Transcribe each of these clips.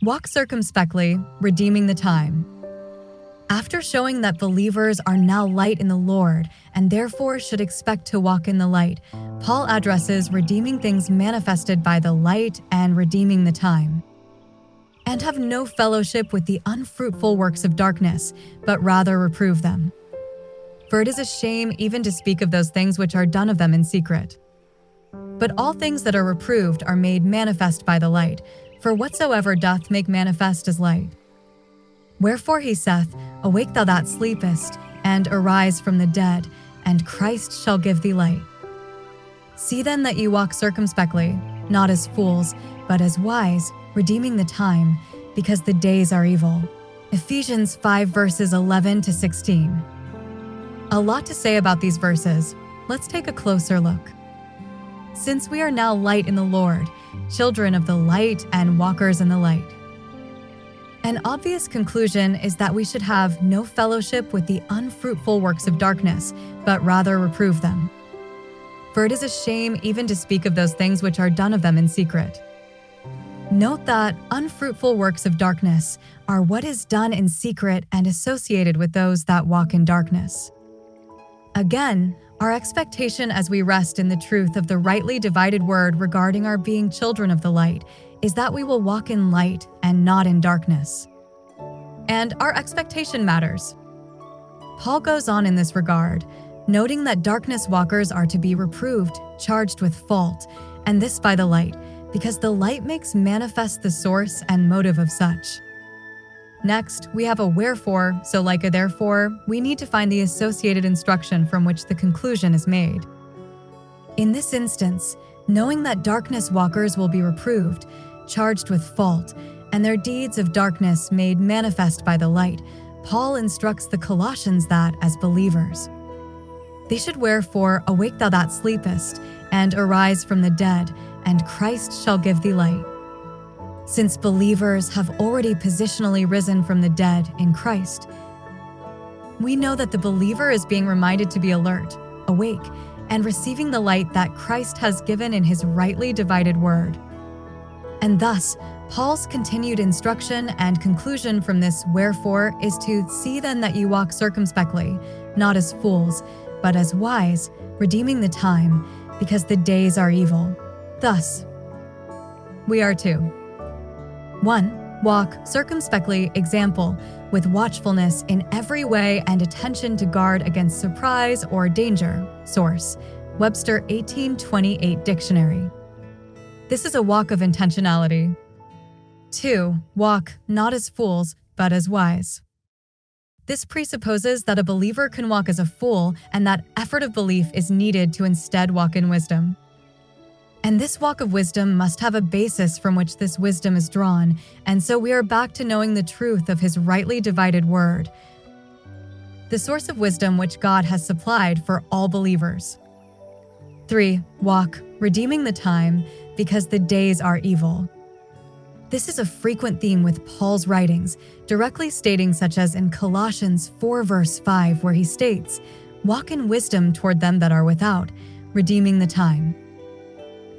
Walk circumspectly, redeeming the time. After showing that believers are now light in the Lord and therefore should expect to walk in the light, Paul addresses redeeming things manifested by the light and redeeming the time. And have no fellowship with the unfruitful works of darkness, but rather reprove them. For it is a shame even to speak of those things which are done of them in secret. But all things that are reproved are made manifest by the light, for whatsoever doth make manifest is light. Wherefore he saith, Awake thou that sleepest, and arise from the dead, and Christ shall give thee light. See then that ye walk circumspectly, not as fools, but as wise, redeeming the time, because the days are evil. Ephesians 5 verses 11 to 16. A lot to say about these verses. Let's take a closer look. Since we are now light in the Lord, children of the light and walkers in the light. An obvious conclusion is that we should have no fellowship with the unfruitful works of darkness, but rather reprove them. For it is a shame even to speak of those things which are done of them in secret. Note that unfruitful works of darkness are what is done in secret and associated with those that walk in darkness. Again, our expectation as we rest in the truth of the rightly divided word regarding our being children of the light is that we will walk in light and not in darkness. And our expectation matters. Paul goes on in this regard, noting that darkness walkers are to be reproved, charged with fault, and this by the light, because the light makes manifest the source and motive of such. Next, we have a wherefore, so like a therefore, we need to find the associated instruction from which the conclusion is made. In this instance, knowing that darkness walkers will be reproved, charged with fault, and their deeds of darkness made manifest by the light, Paul instructs the Colossians that, as believers, they should wherefore awake thou that sleepest, and arise from the dead, and Christ shall give thee light. Since believers have already positionally risen from the dead in Christ, we know that the believer is being reminded to be alert, awake, and receiving the light that Christ has given in his rightly divided word. And thus, Paul's continued instruction and conclusion from this wherefore is to see then that ye walk circumspectly, not as fools, but as wise, redeeming the time, because the days are evil. Thus, we are to 1. Walk circumspectly, example, with watchfulness in every way and attention to guard against surprise or danger. Source: Webster 1828 Dictionary. This is a walk of intentionality. 2. Walk not as fools, but as wise. This presupposes that a believer can walk as a fool and that effort of belief is needed to instead walk in wisdom. And this walk of wisdom must have a basis from which this wisdom is drawn, and so we are back to knowing the truth of his rightly divided word, the source of wisdom which God has supplied for all believers. 3. Walk, redeeming the time, because the days are evil. This is a frequent theme with Paul's writings, directly stating such as in Colossians 4 verse 5, where he states, Walk in wisdom toward them that are without, redeeming the time.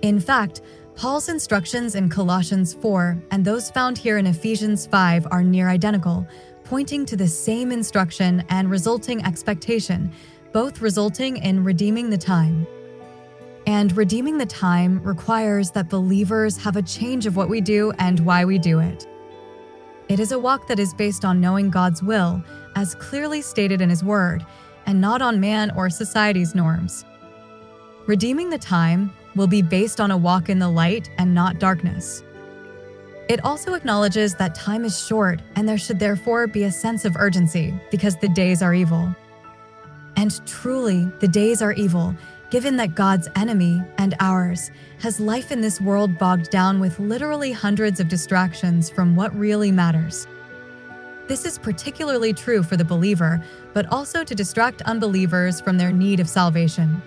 In fact, Paul's instructions in Colossians 4 and those found here in Ephesians 5 are near identical, pointing to the same instruction and resulting expectation, both resulting in redeeming the time. And redeeming the time requires that believers have a change of what we do and why we do it. It is a walk that is based on knowing God's will, as clearly stated in His Word, and not on man or society's norms. Redeeming the time will be based on a walk in the light and not darkness. It also acknowledges that time is short and there should therefore be a sense of urgency because the days are evil. And truly, the days are evil, given that God's enemy and ours has life in this world bogged down with literally hundreds of distractions from what really matters. This is particularly true for the believer, but also to distract unbelievers from their need of salvation.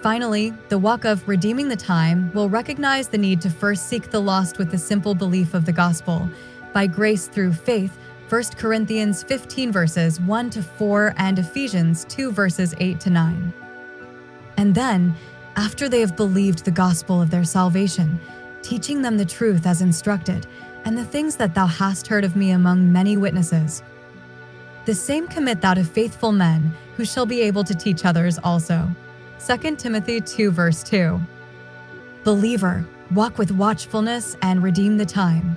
Finally, the walk of redeeming the time will recognize the need to first seek the lost with the simple belief of the gospel, by grace through faith, 1 Corinthians 15 verses 1 to 4 and Ephesians 2 verses 8 to 9. And then, after they have believed the gospel of their salvation, teaching them the truth as instructed, and the things that thou hast heard of me among many witnesses. The same commit thou to faithful men, who shall be able to teach others also. 2 Timothy 2 verse 2. Believer, walk with watchfulness and redeem the time.